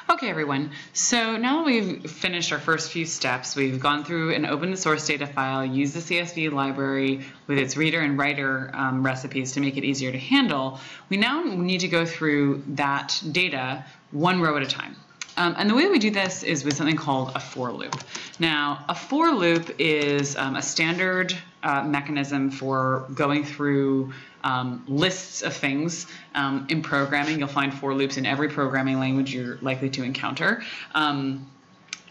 Okay, everyone. So now that we've finished our first few steps, we've gone through and opened the source data file, used the CSV library with its reader and writer recipes to make it easier to handle. We now need to go through that data one row at a time. And the way we do this is with something called a for loop. Now, a for loop is a standard mechanism for going through lists of things in programming. You'll find for loops in every programming language you're likely to encounter.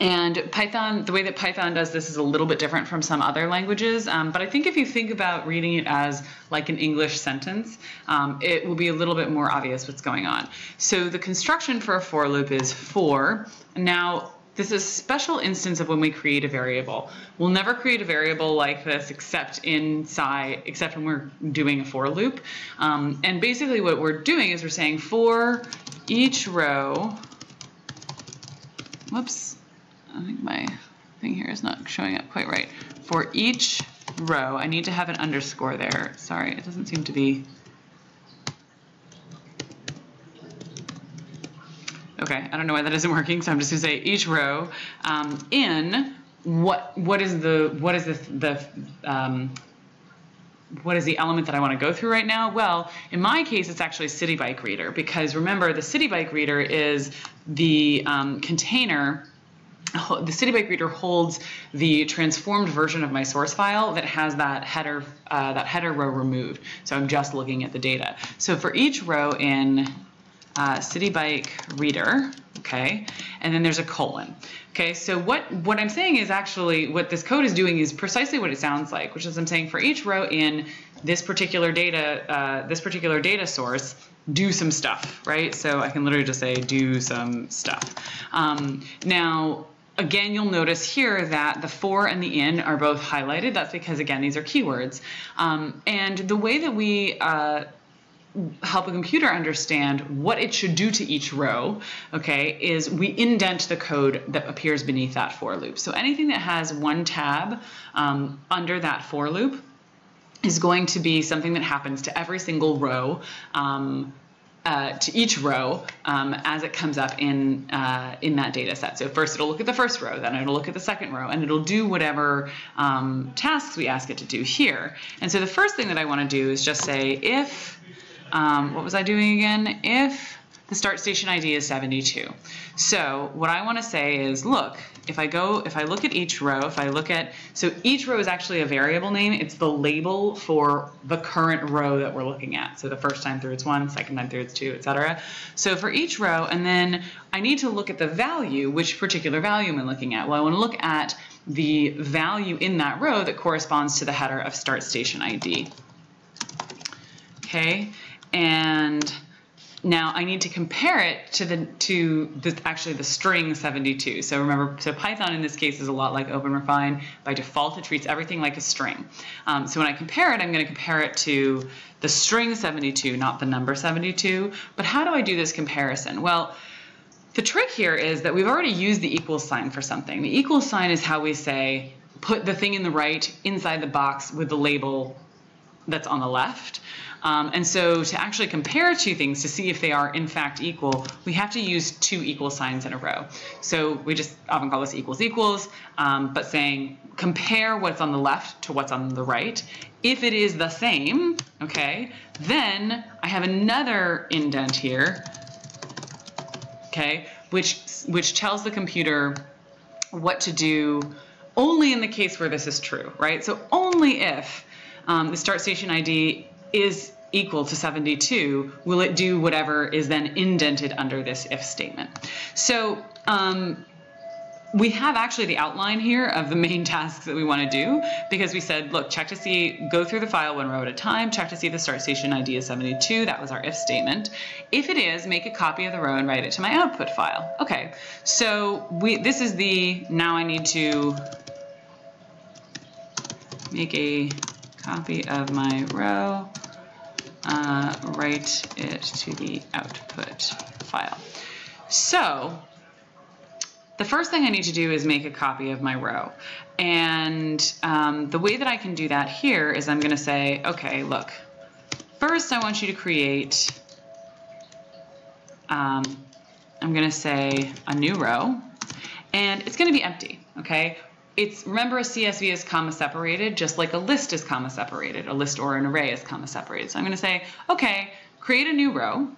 And Python, the way that Python does this is a little bit different from some other languages, but I think if you think about reading it as like an English sentence, it will be a little bit more obvious what's going on. So the construction for a for loop is for. Now, this is a special instance of when we create a variable. We'll never create a variable like this except when we're doing a for loop. And basically what we're doing is we're saying for each row, whoops. I think my thing here is not showing up quite right. For each row, I need to have an underscore there. Sorry, it doesn't seem to be. Okay, I don't know why that isn't working, so I'm just gonna say each row in what is the element that I want to go through right now? Well, in my case, it's actually city bike reader, because remember, the city bike reader is the container. The city bike reader holds the transformed version of my source file that has that header row removed. So I'm just looking at the data. So for each row in city bike reader, okay, and then there's a colon. Okay, so what I'm saying is actually what this code is doing is precisely what it sounds like, which is I'm saying for each row in this particular data source, do some stuff, right? So I can literally just say do some stuff. Now, again, you'll notice here that the for and the in are both highlighted. That's because, again, these are keywords. And the way that we help a computer understand what it should do to each row, okay, is we indent the code that appears beneath that for loop. So anything that has one tab under that for loop is going to be something that happens to every single row, to each row as it comes up in that data set. So first it'll look at the first row, then it'll look at the second row, and it'll do whatever tasks we ask it to do here. And so the first thing that I want to do is just say if, what was I doing again? If the start station ID is 72. So what I want to say is, look, if I look at each row, so each row is actually a variable name. It's the label for the current row that we're looking at. So the first time through it's 1, second time through it's 2, etc. So for each row, and then I need to look at the value, which particular value am I looking at? Well, I want to look at the value in that row that corresponds to the header of start station ID. Okay, and now I need to compare it to actually the string 72. So remember, so Python in this case is a lot like OpenRefine. By default, it treats everything like a string. So when I compare it, I'm going to compare it to the string 72, not the number 72. But how do I do this comparison? Well, the trick here is that we've already used the equals sign for something. The equals sign is how we say, put the thing in the right inside the box with the label that's on the left. And so to actually compare two things to see if they are in fact equal, we have to use two equal signs in a row. So we just often call this equals equals, but saying compare what's on the left to what's on the right. If it is the same, okay, then I have another indent here, okay, which tells the computer what to do only in the case where this is true, right? So only if the start station ID is equal to 72, will it do whatever is then indented under this if statement. So we have actually the outline here of the main tasks that we want to do, because we said, look, check to see, go through the file one row at a time, check to see if the start station ID is 72. That was our if statement. If it is, make a copy of the row and write it to my output file. Okay, so this is now I need to make a copy of my row, write it to the output file. So the first thing I need to do is make a copy of my row. And the way that I can do that here is I'm going to say, okay, look, first I want you to create I'm going to say a new row, and it's going to be empty, okay? Remember, a CSV is comma separated, just like a list is comma separated. A list or an array is comma separated. So I'm going to say, okay, create a new row,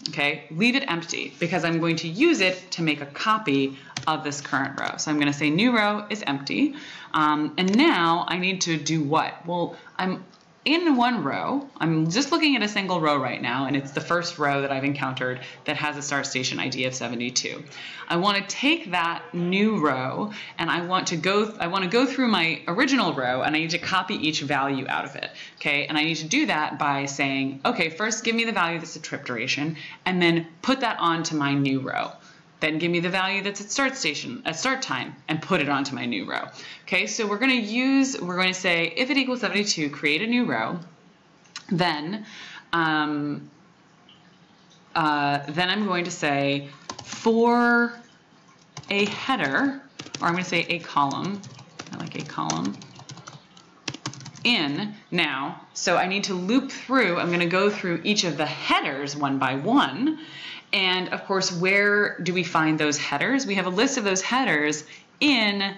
okay? Leave it empty because I'm going to use it to make a copy of this current row. So I'm going to say new row is empty. And now I need to do what? Well, I'm in one row. I'm just looking at a single row right now, and it's the first row that I've encountered that has a start station ID of 72. I want to take that new row and I want to go through my original row, and I need to copy each value out of it. Okay, and I need to do that by saying, okay, first give me the value that's at trip duration, and then put that onto my new row. Then give me the value that's at start time, and put it onto my new row. Okay, so we're going to say if it equals 72, create a new row. Then I'm going to say for a header, or I'm going to say a column. I like a column. In now, so I need to loop through. I'm going to go through each of the headers one by one. And of course, where do we find those headers? We have a list of those headers in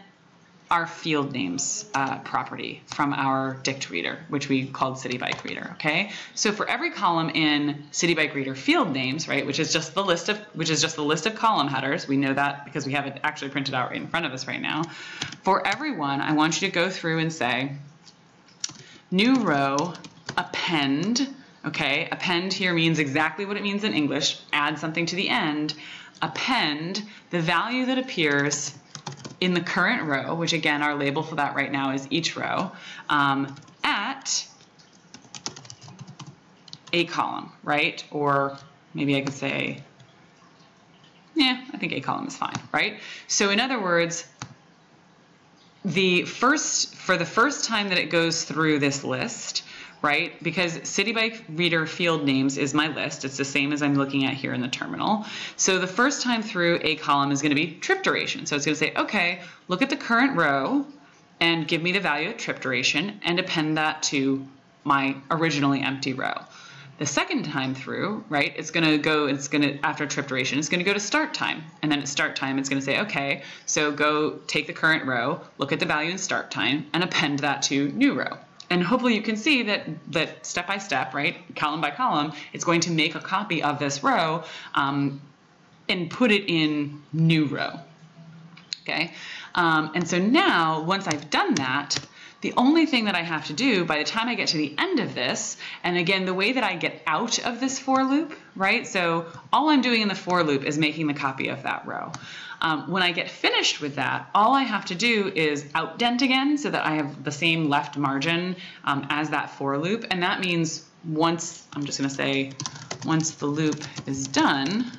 our field names property from our dict reader, which we called city bike reader. Okay, so for every column in city bike reader field names, right, which is just the list of column headers. We know that because we have it actually printed out right in front of us right now. For everyone, I want you to go through and say new row append. Okay, append here means exactly what it means in English. Add something to the end. Append the value that appears in the current row, which again, our label for that right now is each row, at a column, right? Or maybe I could say, yeah, I think a column is fine, right? So in other words, for the first time that it goes through this list, right? Because city bike reader field names is my list. It's the same as I'm looking at here in the terminal. So the first time through, a column is going to be trip duration. So it's going to say, okay, look at the current row and give me the value at trip duration and append that to my originally empty row. The second time through, right, after trip duration, it's going to go to start time. And then at start time, it's going to say, okay, so go take the current row, look at the value in start time, and append that to new row. And hopefully you can see that step by step, right, column by column, it's going to make a copy of this row and put it in new row. Okay, and so now once I've done that, the only thing that I have to do by the time I get to the end of this, and again, the way that I get out of this for loop, right? So all I'm doing in the for loop is making the copy of that row. When I get finished with that, all I have to do is outdent again so that I have the same left margin as that for loop. And that means once the loop is done,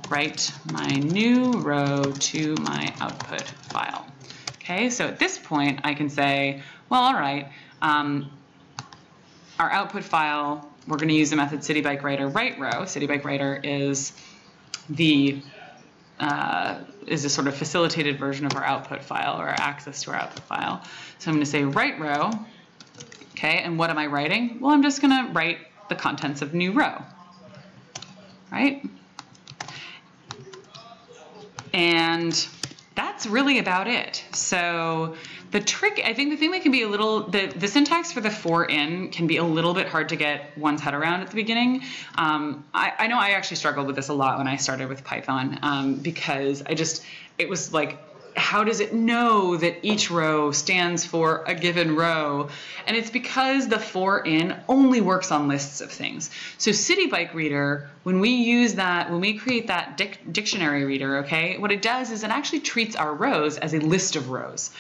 write my new row to my output file. Okay, so at this point I can say, well, all right, our output file, we're going to use the method citybikewriter write row. Citybikewriter is a sort of facilitated version of our output file, or our access to our output file. So I'm going to say write row. Okay, and what am I writing? Well, I'm just going to write the contents of new row, right? And that's really about it. So the trick, I think the thing that can be a little, the syntax for the for in can be a little bit hard to get one's head around at the beginning. I know I actually struggled with this a lot when I started with Python because it was like, how does it know that each row stands for a given row? And it's because the for in only works on lists of things. So City Bike Reader, when we use that, when we create that dictionary reader, okay, what it does is it actually treats our rows as a list of rows.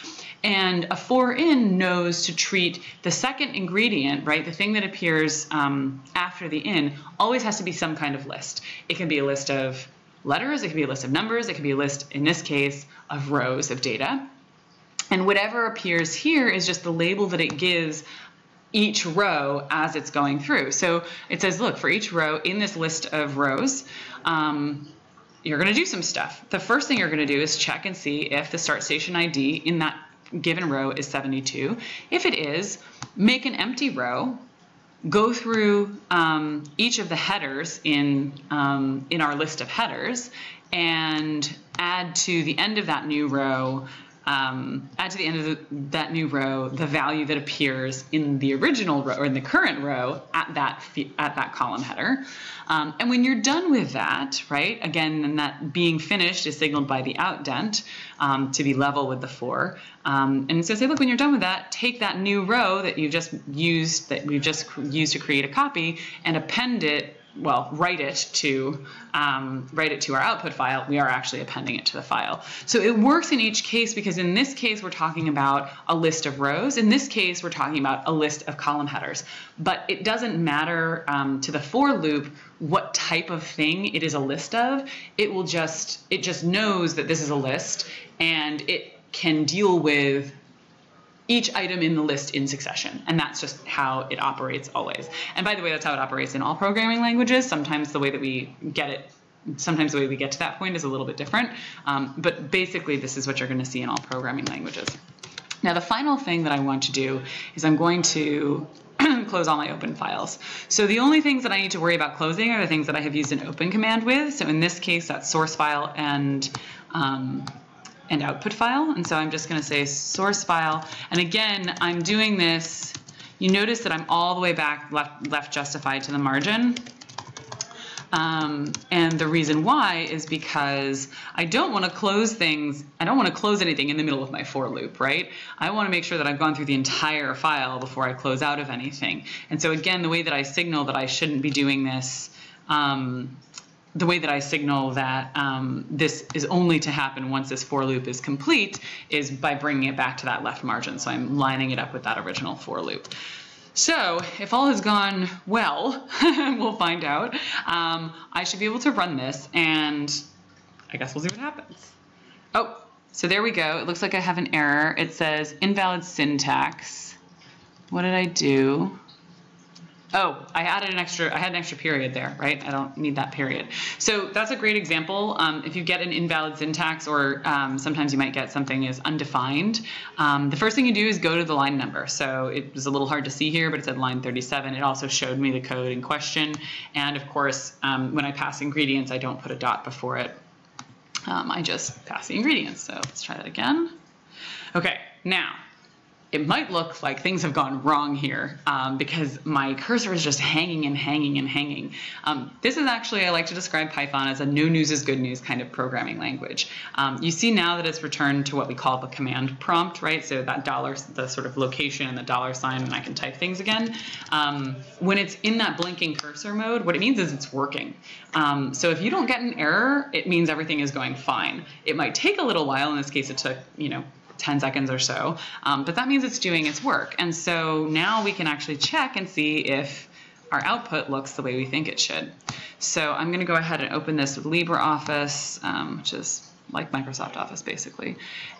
And a for in knows to treat the second ingredient, right, the thing that appears after the in, always has to be some kind of list. It can be a list of letters, it can be a list of numbers, it can be a list, in this case, of rows of data. And whatever appears here is just the label that it gives each row as it's going through. So it says, look, for each row in this list of rows, you're going to do some stuff. The first thing you're going to do is check and see if the start station ID in that given row is 72. If it is, make an empty row go through each of the headers in our list of headers and add to the end of that new row the value that appears in the original row or in the current row at that column header. And when you're done with that, right, again, and that being finished is signaled by the outdent to be level with the for. And so say, look, when you're done with that, take that new row that you just used, to create a copy, and append it. Well, write it to our output file. We are actually appending it to the file. So it works in each case because in this case, we're talking about a list of rows. In this case, we're talking about a list of column headers. But it doesn't matter to the for loop what type of thing it is a list of. It just knows that this is a list, and it can deal with each item in the list in succession. And that's just how it operates always. And by the way, that's how it operates in all programming languages. Sometimes the way that we get it, sometimes the way we get to that point is a little bit different. But basically, this is what you're going to see in all programming languages. Now, the final thing that I want to do is I'm going to close all my open files. So the only things that I need to worry about closing are the things that I have used an open command with. So in this case, that's source file and output file. And so I'm just going to say source file. And again, I'm doing this. You notice that I'm all the way back left justified to the margin. And the reason why is because I don't want to close things. I don't want to close anything in the middle of my for loop, right? I want to make sure that I've gone through the entire file before I close out of anything. And so again, the way that I signal that I shouldn't be doing this, the way that I signal that this is only to happen once this for loop is complete is by bringing it back to that left margin. So I'm lining it up with that original for loop. So if all has gone well, we'll find out. I should be able to run this, and I guess we'll see what happens. Oh, so there we go. It looks like I have an error. It says invalid syntax. What did I do? Oh, I had an extra period there, right? I don't need that period. So that's a great example. If you get an invalid syntax, or sometimes you might get something as undefined, the first thing you do is go to the line number. So it was a little hard to see here, but it said line 37. It also showed me the code in question. And of course, when I pass ingredients, I don't put a dot before it. I just pass the ingredients. So let's try that again. Okay, now, it might look like things have gone wrong here because my cursor is just hanging and hanging and hanging. This is actually, I like to describe Python as a no news is good news kind of programming language. You see now that it's returned to what we call the command prompt, right? So that the sort of location and the $sign, and I can type things again. When it's in that blinking cursor mode, what it means is it's working. So if you don't get an error, it means everything is going fine. It might take a little while. In this case, it took, 10 seconds or so, but that means it's doing its work. And so now we can actually check and see if our output looks the way we think it should. So I'm going to go ahead and open this with LibreOffice, which is like Microsoft Office basically.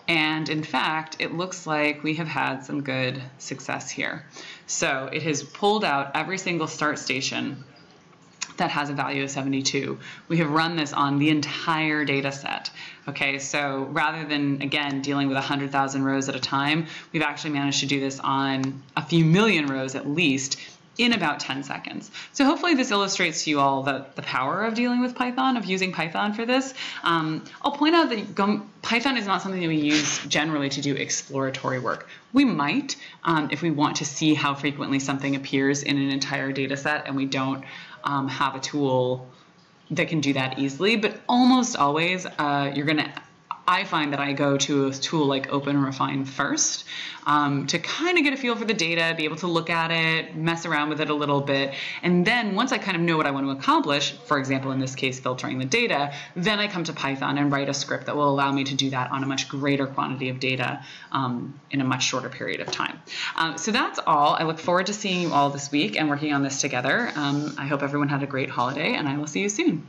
And in fact, it looks like we have had some good success here. So it has pulled out every single start station that has a value of 72. We have run this on the entire data set. Okay, so rather than, again, dealing with 100,000 rows at a time, we've actually managed to do this on a few million rows at least in about 10 seconds. So hopefully this illustrates to you all the power of dealing with Python, of using Python for this. I'll point out that Python is not something that we use generally to do exploratory work. We might if we want to see how frequently something appears in an entire data set and we don't have a tool that can do that easily, but almost always I find that I go to a tool like OpenRefine first to kind of get a feel for the data, be able to look at it, mess around with it a little bit. And then once I kind of know what I want to accomplish, for example, in this case, filtering the data, then I come to Python and write a script that will allow me to do that on a much greater quantity of data in a much shorter period of time. So that's all. I look forward to seeing you all this week and working on this together. I hope everyone had a great holiday, and I will see you soon.